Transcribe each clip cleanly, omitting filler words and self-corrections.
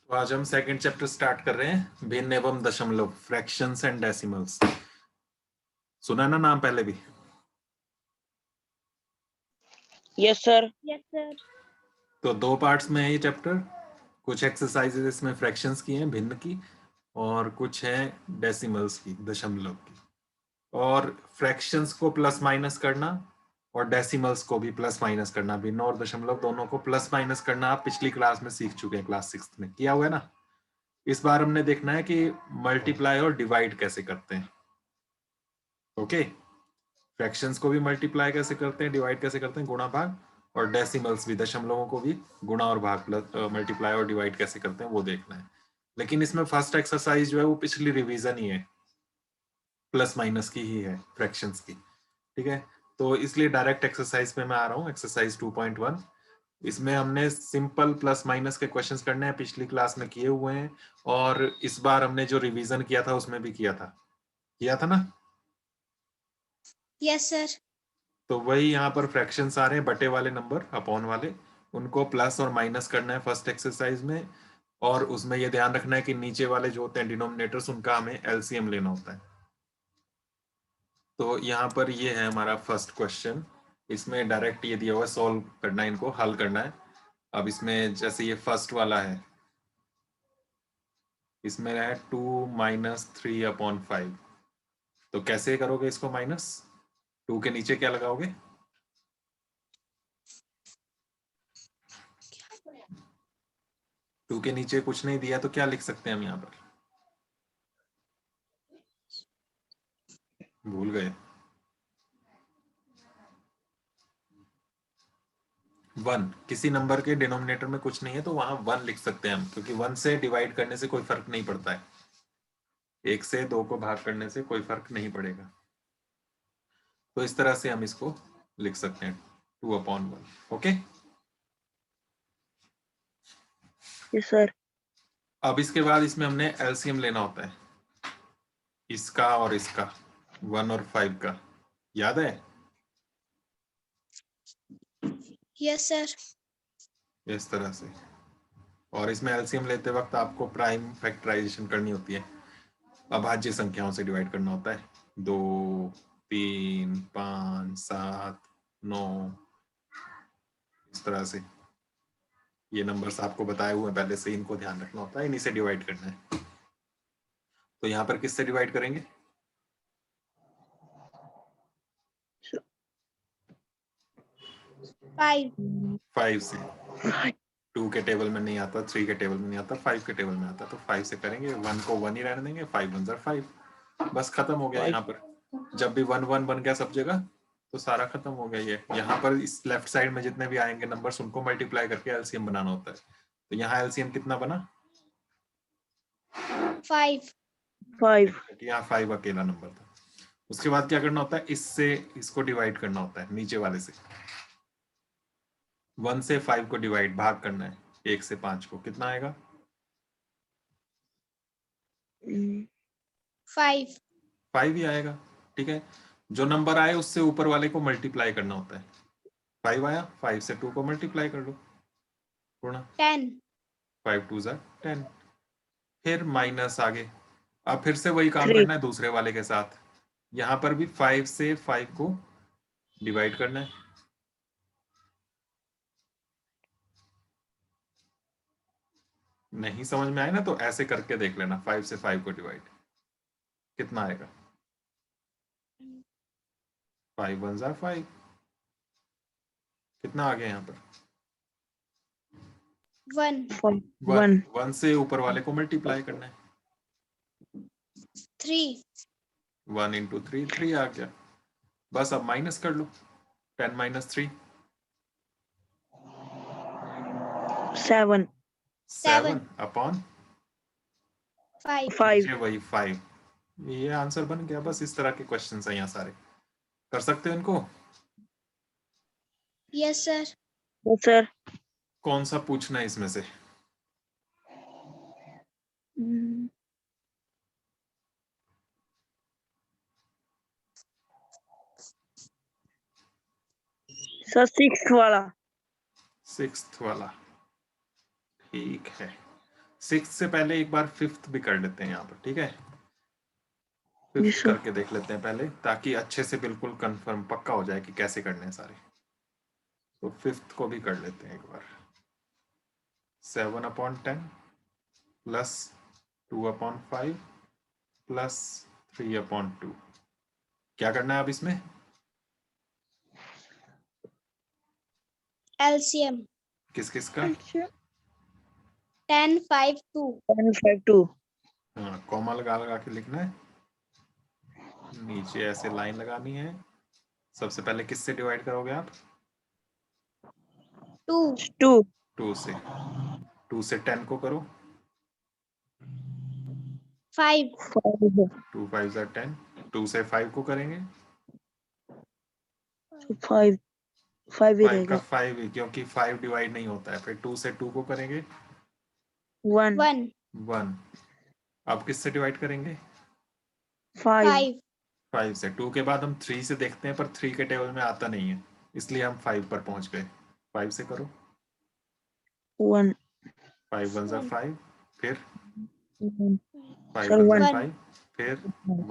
तो आज हम सेकंड चैप्टर स्टार्ट कर रहे हैं, भिन्न एवं दशमलव, फ्रैक्शंस एंड डेसिमल्स। सुना ना नाम पहले भी? Yes sir. तो दो पार्ट्स में है ये चैप्टर। कुछ एक्सरसाइजेस इसमें फ्रैक्शंस की हैं, भिन्न की, और कुछ है डेसिमल्स की, दशमलव की। और फ्रैक्शंस को प्लस माइनस करना और डेसिमल्स को भी प्लस माइनस करना, भिन्न और दशमलव दोनों को प्लस माइनस करना आप पिछली क्लास में सीख चुके हैं, क्लास 6 में किया हुआ है ना। इस बार हमने देखना है कि मल्टीप्लाई और डिवाइड कैसे करते हैं। ओके, फ्रैक्शंस को भी मल्टीप्लाई कैसे करते हैं, डिवाइड कैसे करते हैं, गुणा भाग, और डेसिमल्स भी, दशमलवों को भी गुणा और भाग प्लस मल्टीप्लाई और डिवाइड कैसे करते हैं वो देखना है। लेकिन इसमें फर्स्ट एक्सरसाइज जो है वो पिछली रिवीजन ही है, प्लस माइनस की ही है, फ्रैक्शंस की। ठीक है, तो इसलिए डायरेक्ट एक्सरसाइज पे मैं आ रहा हूँ, एक्सरसाइज 2.1। इसमें हमने सिंपल प्लस माइनस के क्वेश्चंस करने हैं, पिछली क्लास में किए हुए हैं, और इस बार हमने जो रिवीजन किया था उसमें भी किया था ना। Yes sir. तो वही यहाँ पर फ्रैक्शंस आ रहे हैं, बटे वाले नंबर अपॉन वाले, उनको प्लस और माइनस करना है फर्स्ट एक्सरसाइज में। और उसमें ये ध्यान रखना है कि नीचे वाले जो होते हैं डिनोमिनेटर्स, उनका हमें एलसीएम लेना होता है। तो यहाँ पर ये है हमारा फर्स्ट क्वेश्चन। इसमें डायरेक्ट ये दिया हुआ है, सॉल्व करना है, इनको हल करना है। अब इसमें जैसे ये फर्स्ट वाला है, इसमें है 2 - 3/5। तो कैसे करोगे इसको माइनस? 2 के नीचे क्या लगाओगे? 2 के नीचे कुछ नहीं दिया तो क्या लिख सकते हैं हम यहाँ पर? भूल गए? 1, किसी नंबर के डिनोमिनेटर में कुछ नहीं है तो वहां 1 लिख सकते हैं हम, क्योंकि 1 से डिवाइड करने से कोई फर्क नहीं पड़ता है, 1 से 2 को भाग करने से कोई फर्क नहीं पड़ेगा। तो इस तरह से हम इसको लिख सकते हैं, 2/1। Okay, yes sir. अब इसके बाद इसमें हमने एलसीएम लेना होता है, इसका और इसका, 1 और 5 का, याद है? Yes sir. इस तरह से। और इसमें एलसीएम लेते वक्त आपको प्राइम फैक्टराइजेशन करनी होती है, अभाज्य संख्याओं से डिवाइड करना होता है। 2, 3, 5, 7, 9, इस तरह से। ये नंबर्स आपको बताए हुए हैं पहले से, इनको ध्यान रखना होता है, इन्हीं से डिवाइड करना है। तो यहाँ पर किससे डिवाइड करेंगे? 5 से। 2 के टेबल में नहीं आता, 3 के टेबल में नहीं आता, 5 के टेबल में आता, तो 5 से करेंगे। 1 को 1 ही रहने देंगे, 5 1 5, बस खत्म हो गया। यहाँ पर जब भी 1 1 बन गया सब जगह तो सारा खत्म हो गया। ये यहाँ पर इस लेफ्ट साइड में जितने भी आएंगे नंबर्स, उनको मल्टीप्लाई करके एलसीएम बनाना होता है। तो यहाँ एलसीएम कितना बना? 5। यहाँ 5 अकेला नंबर था। उसके बाद क्या करना होता है, इससे इसको डिवाइड करना होता है, नीचे वाले से। 1 से 5 को डिवाइड, भाग करना है 1 से 5 को, कितना आएगा? 5 ही आएगा। ठीक है, जो नंबर आए उससे ऊपर वाले को मल्टीप्लाई करना होता है। 5 आया, 5 से 2 को मल्टीप्लाई कर लो, गुणा 10। 5 2 10। फिर माइनस आगे, अब फिर से वही काम 3 करना है दूसरे वाले के साथ। यहाँ पर भी 5 से 5 को डिवाइड करना है। नहीं समझ में आए ना तो ऐसे करके देख लेना, 5 से 5 को डिवाइड, कितना आएगा? 5 1 5। कितना आ गया यहाँ पर? 1 1 से ऊपर वाले को मल्टीप्लाई करना है। 3 1 × 3 3 आ गया। बस अब माइनस कर लो, 10 - 3 7 7/5। 5। वही 5। ये आंसर बन गया। बस इस तरह के क्वेश्चंस हैं यहाँ सारे, कर सकते हो इनको। Yes sir. Yes sir. कौन सा पूछना है इसमें से? सर 6th वाला। 6th वाला, ठीक है। 6 से पहले एक बार 5th भी कर लेते हैं यहाँ पर, ठीक है? जी 5th सर। करके देख लेते हैं पहले, ताकि अच्छे से बिल्कुल कंफर्म पक्का हो जाए कि कैसे करने हैं सारे। तो 5th को भी कर लेते हैं एक बार। 7/10 प्लस 2/5 प्लस 3/2। क्या करना है अब इसमें? LCM किस किस का? 10, 5, 2. 152। हाँ, कॉमा लगा लगा के लिखना है, नीचे ऐसे लाइन लगानी है। सबसे पहले किससे डिवाइड करोगे आप? 2. 2। 2 से। 2 से 10 को करो। 5. 2 5 10। 2 से 5 को करेंगे। 5 5 ही 5 का रहेगा। 5 ही, क्योंकि 5 डिवाइड नहीं होता है। फिर 2 से 2 को करेंगे 1 1. 1। अब किससे डिवाइड करेंगे? 5 5. 5 से। 2 के बाद हम 3 से देखते हैं, पर 3 के टेबल में आता नहीं है, इसलिए हम 5 पर पहुंच गए। 5 से करो। 1 5 1 ज़ा 5। फिर 5 सर 1 ज़ा 1 1. 5। फिर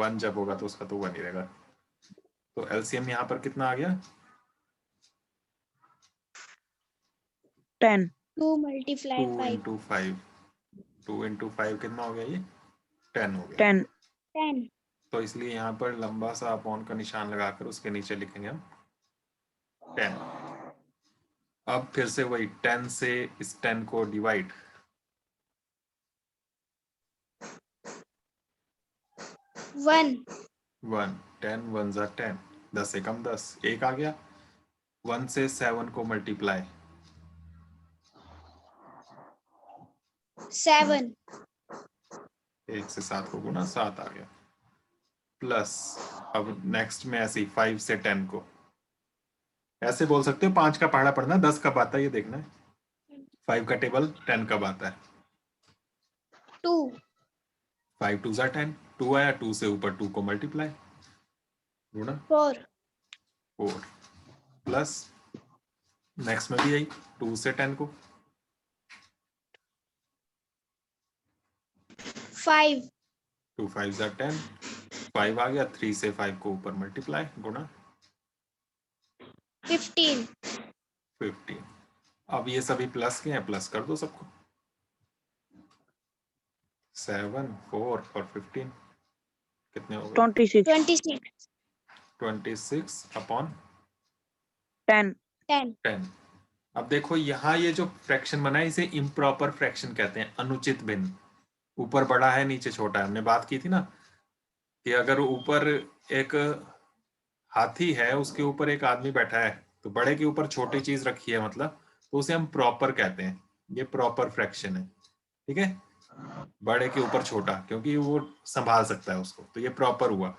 1 जब होगा तो उसका तो 1 ही रहेगा। तो एलसीएम यहाँ पर कितना आ गया? 10 2 multiply 2 5. इंटू 5। 2 इंटू 5 कितना हो गया ये? 10 हो गया। 10 10. तो इसलिए यहाँ पर लंबा सा अपॉन का निशान लगाकर उसके नीचे लिखेंगे हम 10। अब फिर से वही 10 से इस 10 को डिवाइड। 1. 1 10 1 ज़ा 10। 10 से कम 10, एक आ गया। 1 से 7 को मल्टीप्लाई। 7. 1 से 7 को गुना, 7 आ गया। प्लस अब नेक्स्ट में ऐसे ही 5 से 10 को ऐसे बोल सकते हो। 5 का पहाड़ा पढ़ना, 10 कब आता है ये देखना है। 5 का टेबल 10 कब आता है? 2. 5 2 ज़ा 10। 2 आया, 2 से ऊपर 2 को मल्टीप्लाई, गुणा 4. 4। प्लस नेक्स्ट में भी यही 2 से 10 को 5. 2 5 ज़ा 10। 5 आ गया, 3 से 5 को ऊपर मल्टीप्लाई, गुणा 15. 15। अब ये सभी प्लस के हैं, प्लस कर दो सबको। 7 4 और 15 कितने हो गए? 26 26. 26/10। 10 अब देखो यहाँ ये जो फ्रैक्शन बना है, इसे इम्प्रॉपर फ्रैक्शन कहते हैं, अनुचित भिन्न। ऊपर बड़ा है नीचे छोटा है। हमने बात की थी ना कि अगर ऊपर एक हाथी है, उसके ऊपर एक आदमी बैठा है, तो बड़े के ऊपर छोटी चीज रखी है, मतलब तो उसे हम प्रॉपर कहते हैं। ये प्रॉपर फ्रैक्शन है, ठीक है? बड़े के ऊपर छोटा, क्योंकि वो संभाल सकता है उसको, तो ये प्रॉपर हुआ,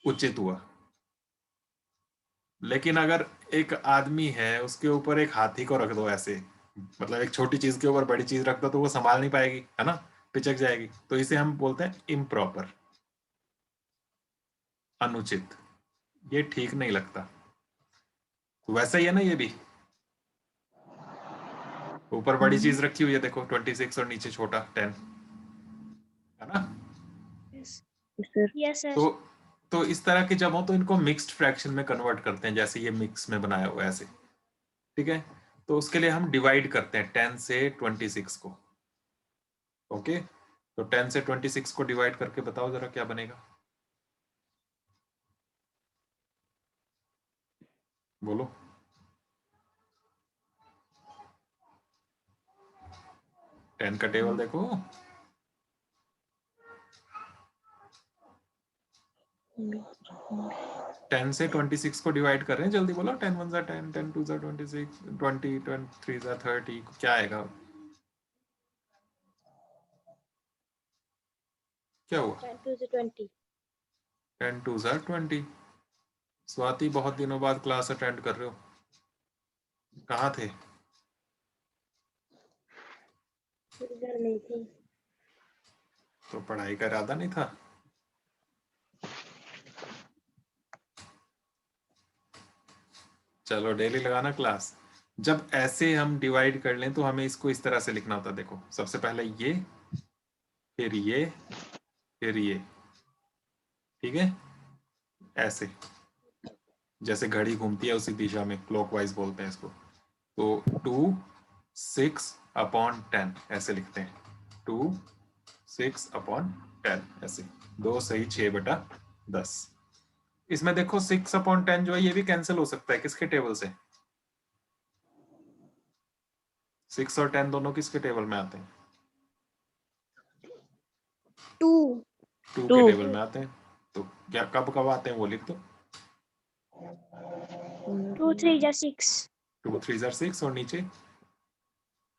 उचित हुआ। लेकिन अगर एक आदमी है, उसके ऊपर एक हाथी को रख दो ऐसे, मतलब एक छोटी चीज के ऊपर बड़ी चीज रख दो, तो वो संभाल नहीं पाएगी, है ना, पिचक जाएगी। तो इसे हम बोलते हैं इम्प्रॉपर, अनुचित। ये ठीक नहीं लगता। तो वैसा ही है ना ये भी, ऊपर बड़ी चीज रखी हुई है देखो 26 और नीचे छोटा 10, है ना? Yes. सर। Yes, sir. तो इस तरह के जब हो तो इनको मिक्स्ड फ्रैक्शन में कन्वर्ट करते हैं, जैसे ये मिक्स में बनाया हुआ है ऐसे, ठीक है? तो उसके लिए हम डिवाइड करते हैं 10 से 26 को। ओके, तो 10 से 26 को डिवाइड करके बताओ जरा क्या बनेगा, बोलो। 10 का टेबल देखो। 10 से 26 को डिवाइड कर रहे हैं, जल्दी बोलो। 10 1 ज़ा 10, 10 2 ज़ा 26, 20 3 ज़ा 30, क्या आएगा? क्या हुआ? 10 to the 20. 10 2 ज़ा 20। स्वाति, बहुत दिनों बाद क्लास अटेंड कर रहे हो, कहाँ थे? इधर नहीं थी। तो पढ़ाई का इरादा नहीं था? चलो डेली लगाना क्लास। जब ऐसे हम डिवाइड कर लें तो हमें इसको इस तरह से लिखना होता है। देखो सबसे पहले ये, फिर ये, फिर ये, ठीक है, ऐसे जैसे घड़ी घूमती है उसी दिशा में, क्लॉकवाइज बोलते हैं इसको। तो 2 6 अपॉन 10 ऐसे लिखते हैं, 2 6 अपॉन 10 ऐसे, 2 सही 6/10। इसमें देखो 6 अपॉन 10 जो है ये भी कैंसिल हो सकता है। किसके टेबल से? 6 और 10 दोनों किसके टेबल में आते हैं? 2 2 के Two. टेबल में आते हैं। तो क्या कब कब आते हैं वो लिख दो। 2 3 जा 6 2 3 6 और नीचे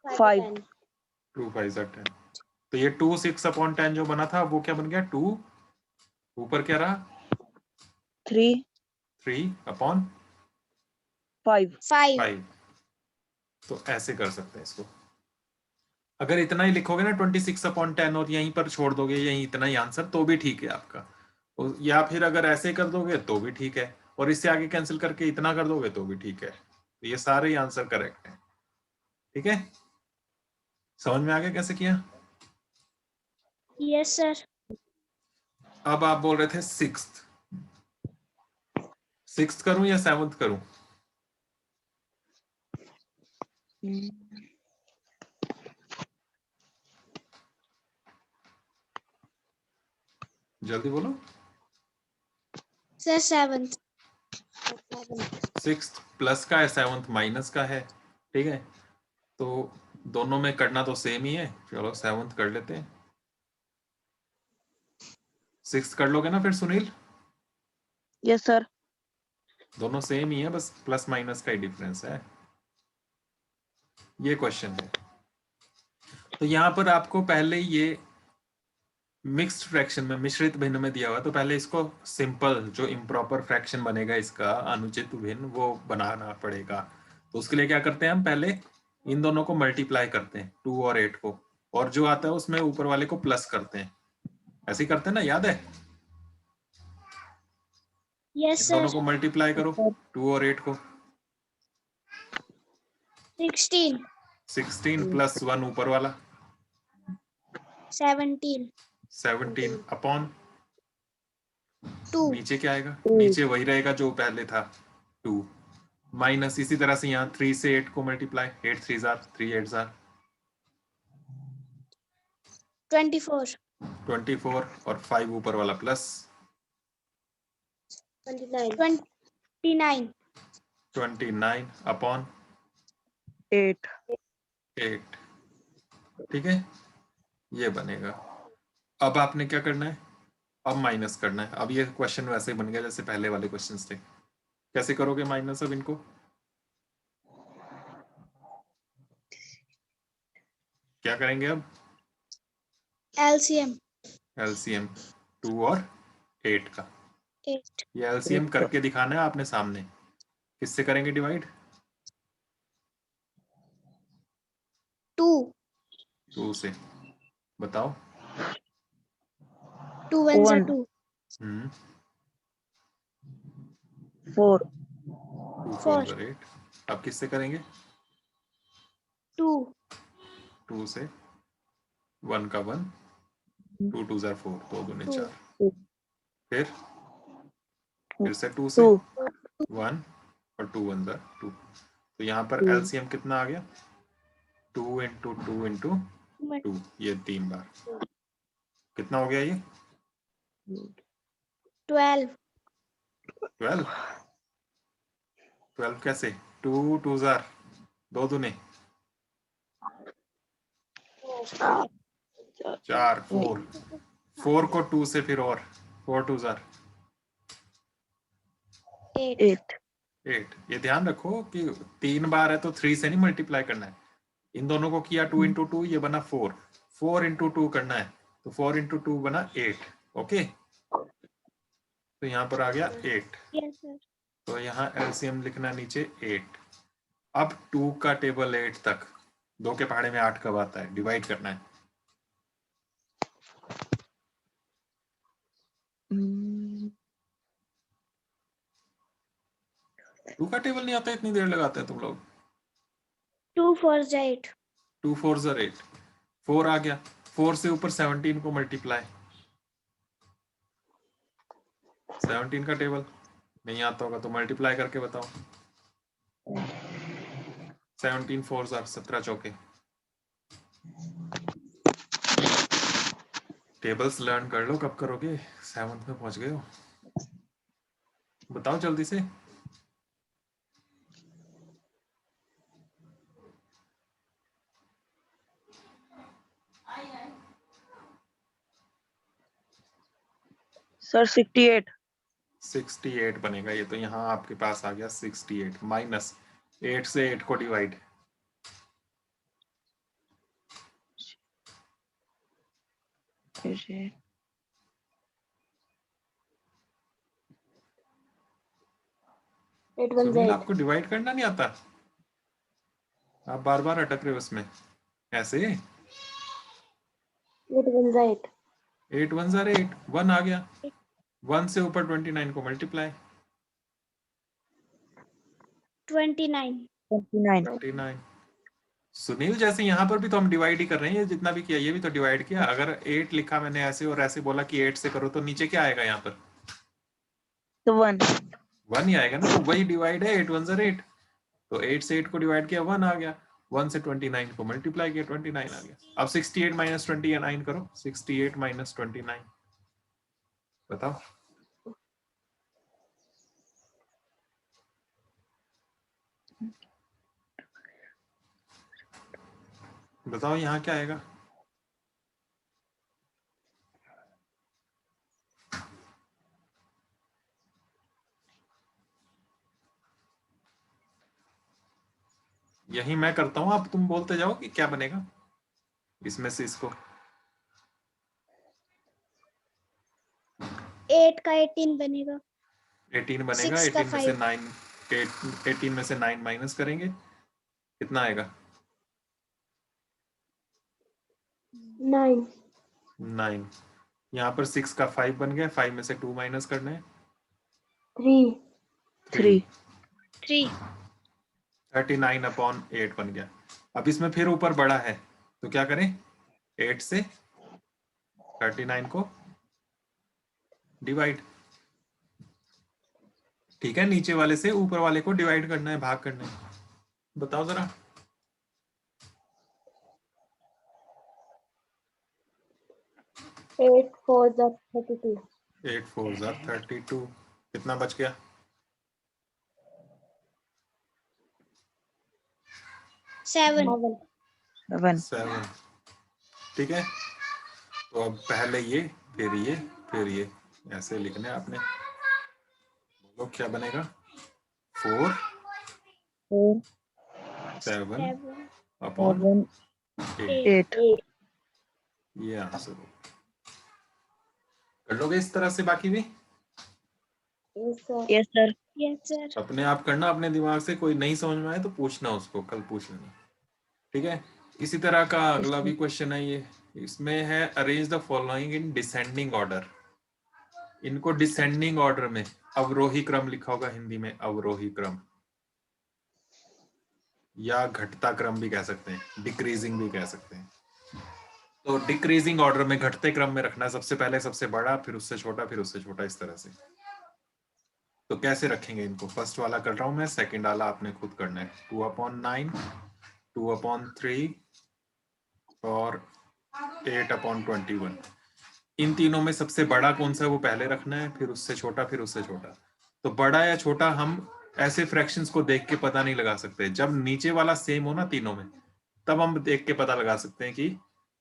Five. 10 2 5 10। तो ये 2 6 अपॉन 10 जो बना था वो क्या बन गया? 2, ऊपर क्या रहा? 3. 3 अपॉन 5. 5 5। तो ऐसे कर सकते हैं इसको। अगर इतना ही लिखोगे ना 26 अपॉन 10 और यहीं पर छोड़ दोगे यहीं इतना ही आंसर, तो भी ठीक है आपका। या फिर अगर ऐसे कर दोगे तो भी ठीक है, और इससे आगे कैंसिल करके इतना कर दोगे तो भी ठीक है। तो ये सारे ही आंसर करेक्ट हैं। ठीक है, समझ में आ गया कैसे किया? Yes sir. अब आप बोल रहे थे सिक्स्थ करूं या 7th करूं? जल्दी बोलो। सर 7th 6th प्लस का है, 7th माइनस का है। ठीक है, तो दोनों में करना तो सेम ही है। चलो 7th कर लेते हैं। 6th कर लोगे ना फिर सुनील? Yes, sir. दोनों सेम ही है, बस प्लस माइनस का ही डिफरेंस है। ये क्वेश्चन है। तो यहां पर आपको पहले ये मिक्स्ड फ्रैक्शन में, मिश्रित भिन्न में दिया हुआ, तो पहले इसको सिंपल जो इम्प्रॉपर फ्रैक्शन बनेगा इसका, अनुचित भिन्न, वो बनाना पड़ेगा। तो उसके लिए क्या करते हैं हम? पहले इन दोनों को मल्टीप्लाई करते हैं, 2 और 8 को, और जो आता है उसमें ऊपर वाले को प्लस करते हैं। ऐसे ही करते हैं ना, याद है? Yes in sir. दोनों को मल्टीप्लाई करो, 2 और 8 को। 16 16 प्लस 1 ऊपर वाला, 17 17 अपॉन 2 नीचे क्या आएगा? 2. नीचे वही रहेगा जो पहले था, 2 माइनस। इसी तरह से यहाँ 3 से 8 को मल्टीप्लाई, 8 3 जार, 3 8 जार 24 24, और 5 ऊपर वाला प्लस 29 29 अपॉन 8. 8। ठीक है, ये बनेगा। अब आपने क्या करना है? अब माइनस करना है। अब ये क्वेश्चन वैसे ही बन गया जैसे पहले वाले क्वेश्चंस थे। कैसे करोगे माइनस अब इनको? क्या करेंगे अब? LCM एलसीएम 2 और 8 का। 8 ये एलसीएम करके दिखाना है आपने सामने। किससे करेंगे डिवाइड? 2 2 से। बताओ। 2 1 1. 2 4. 2 4 4 8। अब किससे करेंगे? 2 2 से, 1 का 1, 2 2 4, 2 दूनी 2 4। फिर से 2 से 2. 1 और 2 1 2। तो यहाँ पर एलसीएम कितना आ गया? 2 इंटू 2 इंटू 2, ये 3 बार। कितना हो गया ये? 12 12। 12 कैसे? 2 2 जार, 2 दूने 4, 4 4 को 2 से फिर और 4 2 जार 8 8. 8। ये ध्यान रखो कि 3 बार है तो 3 से नहीं मल्टीप्लाई करना है। इन दोनों को किया 2 इंटू 2, ये बना 4, 4 इंटू 2 करना है, तो 4 इंटू 2 बना 8। ओके, तो यहाँ पर आ गया 8। Yes sir. तो यहाँ एलसीएम लिखना नीचे 8। अब 2 का टेबल 8 तक, 2 के पहाड़े में 8 कब आता है? डिवाइड करना है। 2 का टेबल नहीं आता, इतनी देर लगाते हैं तुम लोग। 2 4 8. 2 4 8, 4 आ गया। 4 से ऊपर 17 को मल्टीप्लाई, 17 का टेबल नहीं आता होगा तो मल्टीप्लाई करके बताओ। 17 4 17 चौके। टेबल्स लर्न कर लो, कब करोगे? 7th में पहुंच गए हो, बताओ जल्दी से। सर 68। 68 बनेगा ये तो, यहाँ आपके पास आ गया 68 माइनस 8 से 8 को डिवाइड, सुनील आपको डिवाइड करना नहीं आता, आप बार बार अटक रहे हो उसमें। ऐसे 8 1 8, 1 आ गया। 1 से ऊपर 29 को मल्टीप्लाई, 29. सुनील जैसे यहाँ पर भी तो हम डिवाइड ही कर रहे हैं, ये जितना भी किया ये भी तो डिवाइड किया। अगर 8 लिखा मैंने ऐसे और ऐसे बोला कि 8 से करो तो नीचे क्या आएगा यहाँ पर? तो 1 ही आएगा ना, तो वही डिवाइड है। 8 1 8, तो 8 से 8 को डिवाइड किया 1 आ गया। 1 से 29 को मल्टीप्लाई किया 29 आ गया। अब 68 माइनस 29 करो, 68 माइनस 29 बताओ। बताओ यहाँ क्या आएगा? यही मैं करता हूँ, अब तुम बोलते जाओ कि क्या बनेगा इसमें से। इसको 8 का 18 बनेगा। 18 बनेगा। 6 का 18 में से 5. 9 18 में से 9 माइनस करेंगे, कितना आएगा? 9। यहाँ पर 6 का 5 बन गया। 5 में से 2 माइनस करना है, 3 39 अपॉन 8 बन गया। अब इसमें फिर ऊपर बड़ा है तो क्या करें? 8 से 39 को डिवाइड। ठीक है, नीचे वाले से ऊपर वाले को डिवाइड करना है, भाग करना है। बताओ जरा। 8 4 32. 8 4 32, कितना बच गया? 7. ठीक है, तो अब पहले ये फिर ये फिर ये ऐसे लिखने आपने। बोलो क्या बनेगा? 4 7 अपॉन 8। 8 ये आंसर हो। कर लोगे इस तरह से बाकी भी? Yes sir. अपने आप करना, अपने दिमाग से। कोई नहीं समझ में आए तो पूछना उसको, कल पूछ लेना। ठीक है, इसी तरह का अगला भी क्वेश्चन है ये। इसमें है arrange the following in descending order. इनको डिसेंडिंग ऑर्डर में, अवरोही क्रम लिखा होगा हिंदी में, अवरोही क्रम, या घटता क्रम भी कह सकते हैं, डिक्रीजिंग भी कह सकते हैं। तो डिक्रीजिंग ऑर्डर में घटते क्रम में रखना है, सबसे पहले सबसे बड़ा, फिर उससे छोटा, फिर उससे छोटा, इस तरह से। तो कैसे रखेंगे इनको? फर्स्ट वाला कर रहा हूं मैं, सेकंड वाला आपने खुद करना है। 2/9, 2/3 और 8/21। इन तीनों में सबसे बड़ा कौन सा है वो पहले रखना है, फिर उससे छोटा, फिर उससे छोटा। तो बड़ा या छोटा हम ऐसे फ्रैक्शंस को देख के पता नहीं लगा सकते। जब नीचे वाला सेम हो ना तीनों में, तब हम देख के पता लगा सकते हैं कि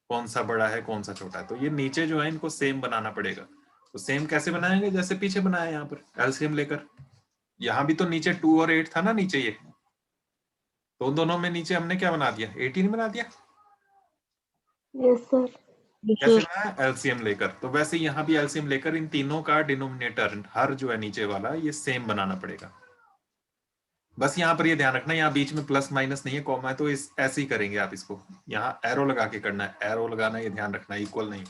कौन सा बड़ा है कौन सा छोटा है। तो ये नीचे जो है इनको सेम बनाना पड़ेगा। तो सेम कैसे बनाएंगे? जैसे पीछे बनाया यहाँ पर, एलसीएम लेकर। यहाँ भी तो नीचे 2 और 8 था ना नीचे, ये तो उन दोनों में नीचे हमने क्या बना दिया? 18 बना दिया। Yes sir. कैसे बनाया? एलसीएम लेकर। तो वैसे यहाँ भी एलसीएम लेकर इन तीनों का डिनोमिनेटर, हर जो है नीचे वाला, ये सेम बनाना पड़ेगा। बस यहाँ पर ये ध्यान रखना, यहाँ बीच में प्लस माइनस नहीं है, कॉमा है, तो इस ऐसे ही करेंगे आप इसको। यहाँ एरो लगा के करना है, एरो लगाना, ये ध्यान रखना, इक्वल नहीं।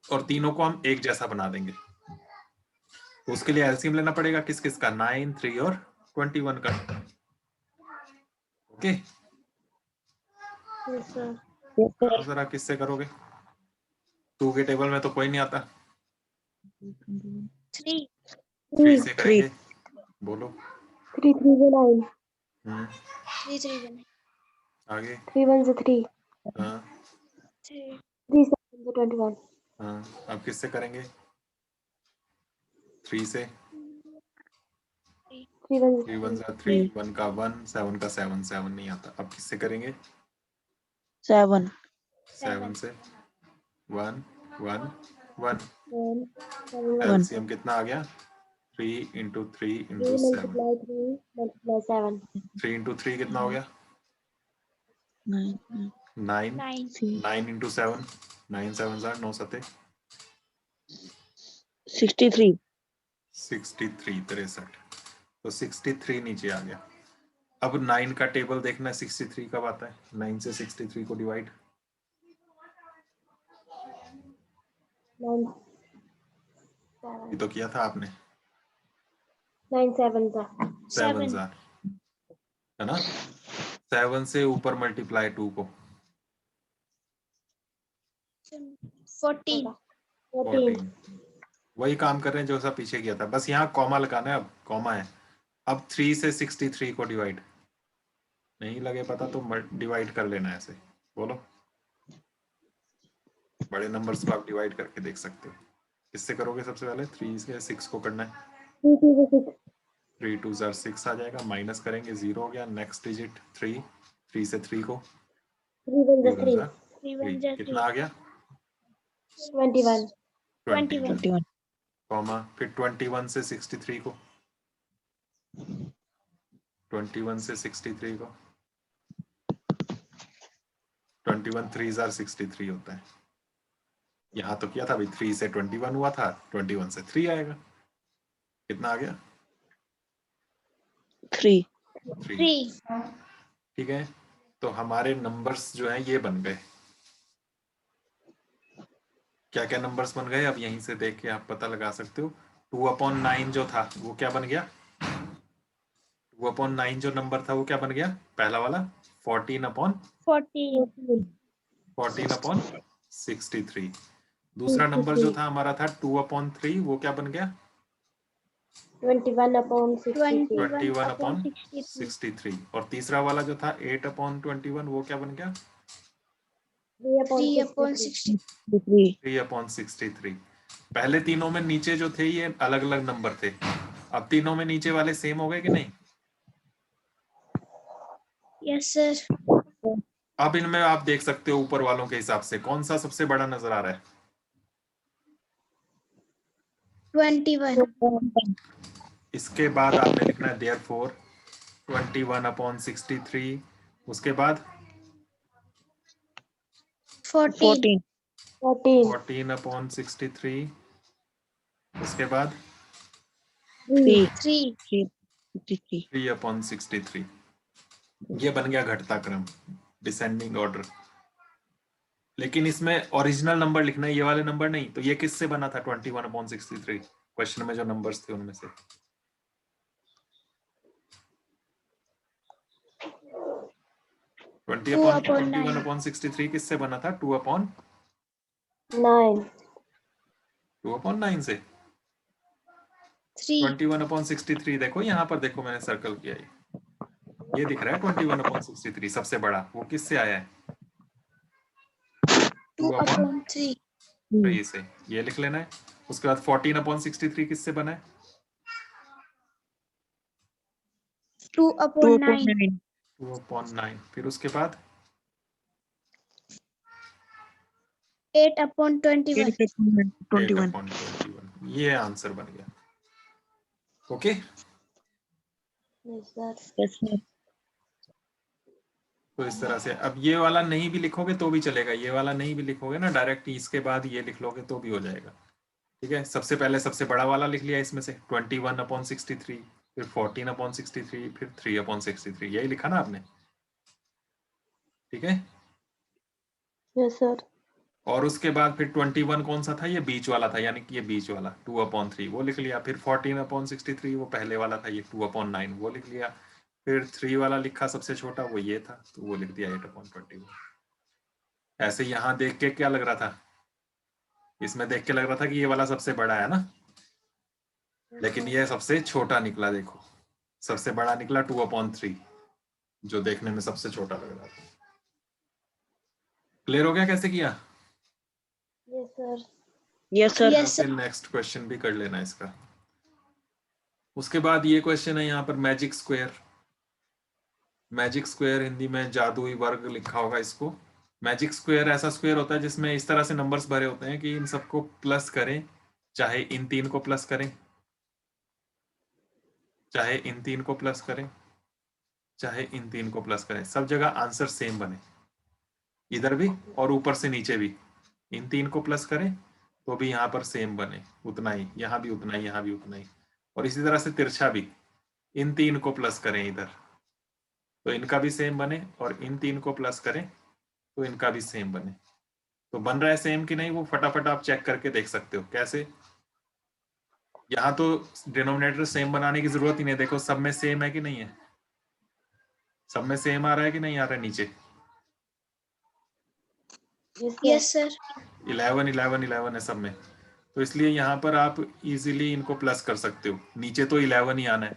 और तीनों को हम एक जैसा बना देंगे। तो उसके लिए एलसीएम लेना पड़ेगा किस किस का? 9 3 और 21 का। Okay, Yes, sir. Yes, sir. करो जरा, किससे करोगे? 2 के टेबल में तो कोई नहीं आता। 3. 3 से करेंगे, बोलो। 3 3 is 9. 3 3 3 1. आगे। 3 1 is 3. हाँ 3 3 7 is 21. हाँ, अब किससे करेंगे? 3 से 3 1 is 3 1 3. 3, 1 का 1, 7 का 7, 7 नहीं आता। अब किससे करेंगे? 7. 7 से 1 1 1, 1 7 1. एलसीएम कितना आ गया? 3 into 3 3 into 7। multiply 3 multiply 7. 3 into 3 कितना हो गया? 9. 9। 9. 9 into 7, 9 7 are 9 सते 63. 63, 63। तो 63 नीचे आ गया। अब 9 का टेबल देखना, 63 कब आता है? 9 से 63 को डिवाइड। 9 ये तो किया था आपने। 9 7 7 है ना? 7 से ऊपर मल्टीप्लाई 2 को 14. 14। वही काम कर रहे हैं जो सा पीछे किया था, बस यहाँ कॉमा लगाना है। अब कॉमा है। अब 3 से 63 को डिवाइड। नहीं लगे पता तो डिवाइड कर लेना है ऐसे। बोलो, बड़े नंबर्स को आप डिवाइड करके देख सकते हो। किससे करोगे? सबसे पहले 3 से 6 को करना है। 3 2 6 आ जाएगा, माइनस करेंगे 0 हो गया। नेक्स्ट डिजिट 3, 3 से 3 को 3 1 is 3. 3, कितना आ गया? 21. 21. कॉमा, फिर 21 से 63 को 21 से 63 को 21 3 63 होता है। यहाँ तो किया था भाई, 3 से 21 हुआ था, 21 से 3 आएगा। कितना आ गया? 3. 3। ठीक है, तो हमारे नंबर्स जो हैं ये बन गए। क्या क्या नंबर्स बन गए? अब यहीं से देख के आप पता लगा सकते हो। 2/9 जो था वो क्या बन गया? 2/9 जो नंबर था वो क्या बन गया? पहला वाला 14/63। दूसरा नंबर जो था हमारा था 2/3, वो क्या बन गया? 21/63। और तीसरा वाला जो था 8/21, वो क्या बन गया? 3/63। पहले तीनों में नीचे जो थे ये अलग अलग नंबर थे, अब तीनों में नीचे वाले सेम हो गए कि नहीं? Yes, sir. अब इनमें आप देख सकते हो ऊपर वालों के हिसाब से कौन सा सबसे बड़ा नजर आ रहा है? 21. इसके बाद आपने लिखना है therefore 21/63। उसके बाद 14. 14/63। उसके बाद 3. 3. 3/63। ये बन गया घटता क्रम, डिसेंडिंग ऑर्डर। लेकिन इसमें ओरिजिनल नंबर लिखना है, ये वाले नंबर नहीं। तो ये किससे बना था 21/63? क्वेश्चन में जो नंबर्स थे उनमें से 21/63 किससे बना था? 2/9 से। 21/63 देखो यहाँ पर, देखो मैंने सर्कल किया, ये दिख रहा है 21/63 सबसे बड़ा। वो किससे आया है? 2/3 से। ये लिख लेना है। उसके बाद 14/63 किससे बना है? 2/9. 2/9। फिर उसके बाद 8/21. 8/21। ये आंसर बन गया। Okay, Yes, sir. Yes, sir. तो इस तरह से। अब ये वाला नहीं भी लिखोगे तो भी चलेगा, ये वाला नहीं भी लिखोगे ना, डायरेक्ट इसके बाद ये लिख लोगे तो भी हो जाएगा। ठीक है, सबसे पहले सबसे बड़ा वाला लिख लिया इसमें से 21/63, फिर 14/63, फिर 3/63, यही लिखा ना आपने? ठीक है, Yes, sir. और उसके बाद फिर 21 कौन सा था? ये बीच वाला था, यानी कि ये बीच वाला 2/3 वो लिख लिया। फिर 14/63 वो पहले वाला था, ये 2/9 वो लिख लिया। फिर 3 वाला लिखा सबसे छोटा, वो ये था, तो वो लिख दिया 8/21। ऐसे यहाँ देख के क्या लग रहा था, इसमें देख के लग रहा था कि ये वाला सबसे बड़ा है ना, लेकिन ये सबसे छोटा निकला। देखो सबसे बड़ा निकला 2/3, जो देखने में सबसे छोटा लग रहा था। क्लियर हो गया कैसे किया? Yes sir. Yes sir. Yes, sir. फिर नेक्स्ट क्वेश्चन भी कर लेना इसका। उसके बाद ये क्वेश्चन है यहाँ पर magic square. Magic square Hindi में जादुई वर्ग लिखा होगा इसको। मैजिक स्क्वायर ऐसा स्क्वायर होता है जिसमें इस तरह से नंबर्स भरे होते हैं कि इन सबको प्लस करें, चाहे इन 3 को प्लस करें, चाहे इन 3 को प्लस करें, चाहे इन 3 को प्लस करें, सब जगह आंसर सेम बने, इधर भी और ऊपर से नीचे भी। इन 3 को प्लस करें तो भी यहाँ पर सेम बने, उतना ही, यहाँ भी उतना ही, यहाँ भी उतना ही। और इसी तरह से तिरछा भी, इन 3 को प्लस करें इधर तो इनका भी सेम बने, और इन 3 को प्लस करें तो इनका भी सेम बने। तो बन रहा है सेम कि नहीं, वो फटाफट आप चेक करके देख सकते हो। कैसे? यहाँ तो डिनोमिनेटर सेम बनाने की जरूरत ही नहीं, देखो सब में सेम है कि नहीं है, सब में सेम आ रहा है कि नहीं आ रहा है नीचे। Yes, sir. 11 11 11 है सब में, तो इसलिए यहाँ पर आप इजीली इनको प्लस कर सकते हो। नीचे तो 11 ही आना है,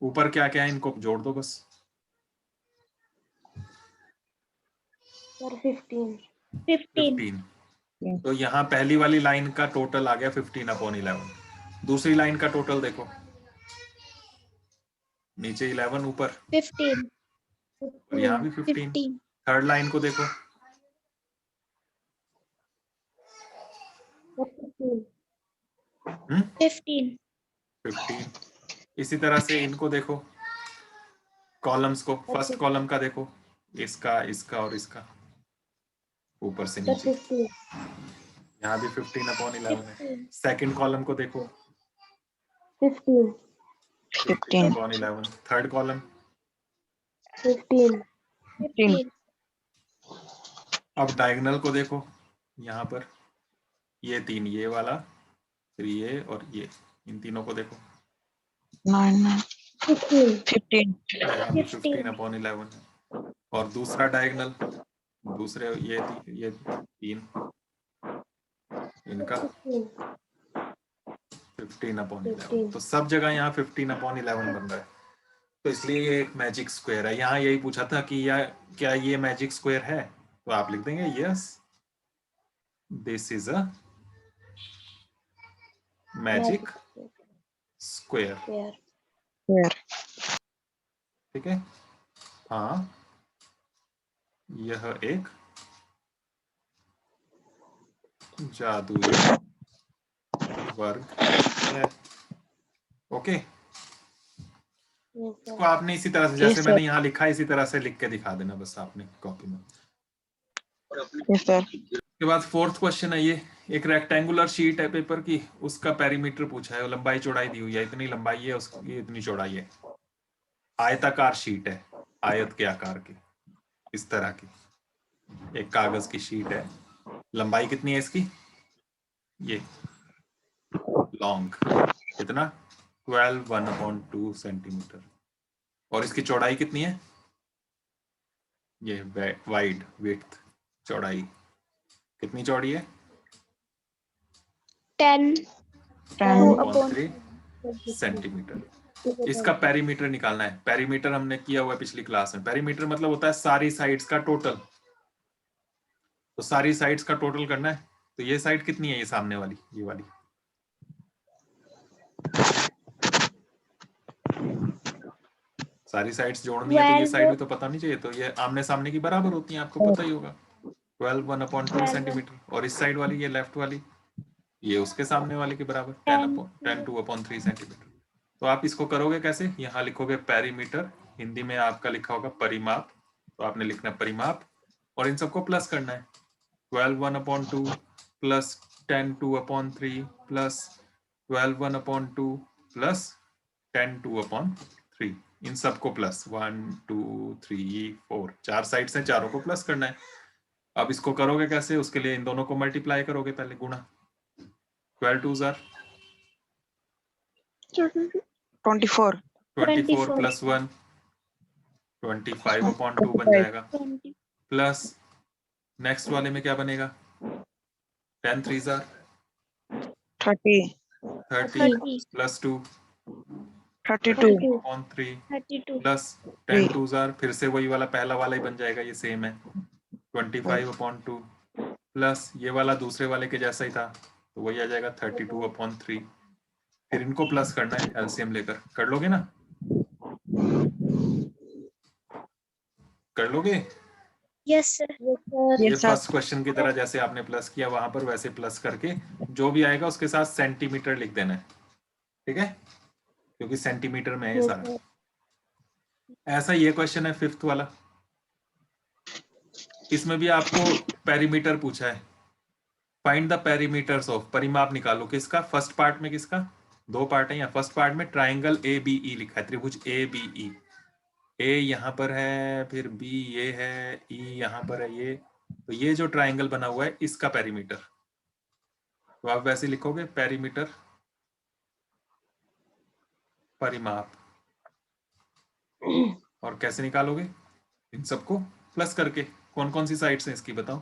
ऊपर क्या क्या है इनको जोड़ दो बस। Sir, 15. 15. तो यहाँ पहली वाली लाइन का टोटल आ गया 15/11। दूसरी लाइन का टोटल देखो, नीचे 11, ऊपर 15. और यहाँ भी 15। थर्ड लाइन को देखो, 15. 15। इसी तरह से इनको देखो, कॉलम्स को, फर्स्ट कॉलम का देखो, इसका, इसका और इसका, ऊपर से नीचे। यहाँ भी 15/11 है। सेकंड कॉलम को देखो, 15/11। Third column 15. अब डायगोनल को देखो, यहाँ पर ये 3, ये वाला, फिर ये और ये, इन तीनों को देखो, 15. 15/11 है। और दूसरा डायगोनल, दूसरे ये 3, इनका 15/11। तो सब जगह यहाँ 15/11 बन रहा है, तो इसलिए ये एक मैजिक स्क्वायर है। यहाँ यही पूछा था कि क्या ये मैजिक स्क्वायर है, तो आप लिख देंगे yes, this is a magic square. ठीक है, हाँ यह एक जादुई वर्ग है। ओके, तो आपने इसी तरह से, जैसे मैंने यहाँ लिखा है, इसी तरह से लिख के दिखा देना बस आपने कॉपी में। उसके बाद फोर्थ क्वेश्चन है ये, एक रेक्टेंगुलर शीट है पेपर की, उसका पेरीमीटर पूछा है, लंबाई चौड़ाई दी हुई है, इतनी लंबाई है उसकी, इतनी चौड़ाई है। आयताकार शीट है, आयत के आकार की, इस तरह की एक कागज की शीट है। लंबाई कितनी है इसकी, ये लॉन्ग, कितना, 12 सेंटीमीटर। और इसकी चौड़ाई कितनी है, ये वाइड, विड्थ, चौड़ाई कितनी चौड़ी है, 10/3 सेंटीमीटर। इसका पेरीमीटर निकालना है। पेरीमीटर हमने किया हुआ है पिछली क्लास में। पेरीमीटर मतलब होता है सारी साइड्स का टोटल, तो सारी साइड्स का टोटल करना है। तो ये साइड कितनी है, ये सामने वाली, ये वाली, सारी साइड्स जोड़नी है, तो ये साइड भी तो पता नहीं चाहिए, तो ये आमने सामने की बराबर होती है, आपको पता ही होगा, 12 सेंटीमीटर। और इस साइड वाली, ये लेफ्ट वाली, ये उसके सामने वाले के बराबर, 10/3 सेंटीमीटर। तो आप इसको करोगे कैसे, यहाँ लिखोगे पेरीमीटर, हिंदी में आपका लिखा होगा परिमाप, तो आपने लिखना परिमाप, और इन सबको प्लस करना है। 12/2 प्लस 10/2/3 प्लस 12/2 प्लस 10/2/3, इन सबको प्लस 1 2 3 4, 4 साइड से चारों को प्लस करना है। अब इसको करोगे कैसे, उसके लिए इन दोनों को मल्टीप्लाई करोगे, पहले गुणा, 12 2s are 24 24 प्लस 1 25/2 बन जाएगा, प्लस नेक्स्ट वाले में क्या बनेगा? 10 3s are 30 plus 2 32 32 plus 10 2s are फिर से वही वाला पहला वाला ही बन जाएगा, ये सेम है 25/2 प्लस ये वाला दूसरे वाले के जैसा ही था तो वही आ जाएगा 32/3। फिर इनको प्लस करना है एलसीएम लेकर, कर लोगे ना? कर लोगे? Yes sir. ये फर्स्ट क्वेश्चन की तरह जैसे आपने प्लस किया वहां पर वैसे प्लस करके जो भी आएगा उसके साथ सेंटीमीटर लिख देना है, ठीक है, क्योंकि सेंटीमीटर में है ये सारा। ऐसा ये क्वेश्चन है 5th वाला, इसमें भी आपको पेरीमीटर पूछा है। फाइंड द पेरीमीटर्स ऑफ, परिमाप निकालो किसका? फर्स्ट पार्ट में किसका? 2 पार्ट है यहाँ। फर्स्ट पार्ट में ट्राइंगल ABE लिखा है, त्रिभुज ABE। ए यहाँ पर है, फिर बी ये है, ई यहाँ पर है ये, तो ये जो ट्राइंगल बना हुआ है इसका पेरीमीटर, तो आप वैसे लिखोगे पेरीमीटर परिमाप। और कैसे निकालोगे? इन सबको प्लस करके। कौन कौन सी साइड्स हैं इसकी बताओ?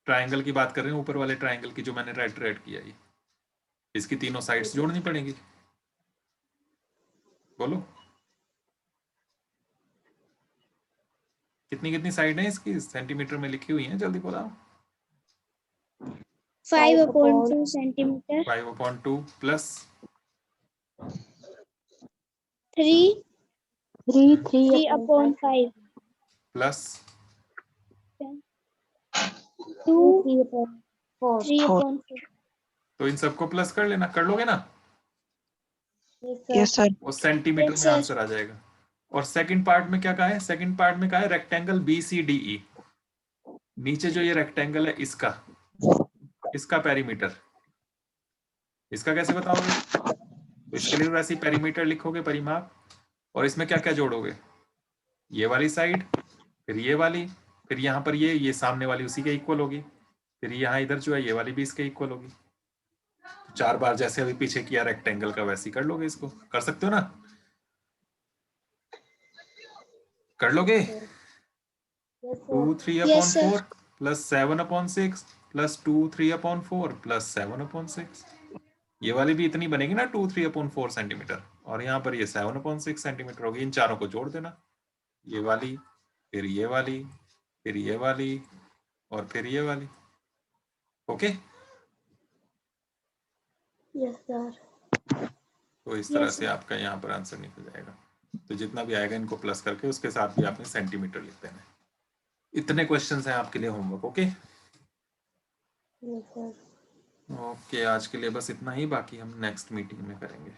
ट्राइंगल की बात कर रहे हैं, ऊपर वाले ट्राइंगल की जो मैंने रेड किया है, इसकी तीनों साइड्स जोड़नी पड़ेंगी। बोलो कितनी कितनी साइड है इसकी? सेंटीमीटर में लिखी हुई है, जल्दी बोलाओ। 5/2 सेंटीमीटर 5/2 प्लस 3/5 प्लस 3/4। तो इन सबको प्लस कर लेना, कर लोगे ना? Yes sir. वो सेंटीमीटर में आंसर आ जाएगा। और सेकंड पार्ट में क्या कहा है? सेकंड पार्ट में कहा है रेक्टेंगल BCDE, नीचे जो ये रेक्टेंगल है इसका पेरीमीटर, इसका कैसे बताओगे? तो इसके लिए वैसे ही पेरीमीटर लिखोगे, परिमाप, और इसमें क्या क्या जोड़ोगे? ये वाली साइड, फिर ये वाली, फिर यहाँ पर ये सामने वाली उसी के इक्वल होगी, फिर यहाँ इधर जो है ये वाली भी इसके इक्वल होगी। 4 बार जैसे अभी पीछे किया रेक्टेंगल का वैसे ही कर लोगे इसको। कर सकते हो ना? कर लोगे? 2 3/4 प्लस 7/6 प्लस 2 3/4 प्लस 7/6। ये वाली भी इतनी बनेगी ना 2 3/4 सेंटीमीटर, और यहाँ पर ये 7/6 सेंटीमीटर होगी। इन चारों को जोड़ देना, ये वाली, फिर ये वाली, फिर ये वाली, और फिर ये वाली। ओके? Yes sir. तो इस तरह से आपका यहाँ पर आंसर निकल जाएगा। तो जितना भी आएगा इनको प्लस करके उसके साथ भी आपने सेंटीमीटर लिख देना है। इतने क्वेश्चंस हैं आपके लिए होमवर्क। ओके? ओके, आज के लिए बस इतना ही, बाकी हम नेक्स्ट मीटिंग में करेंगे।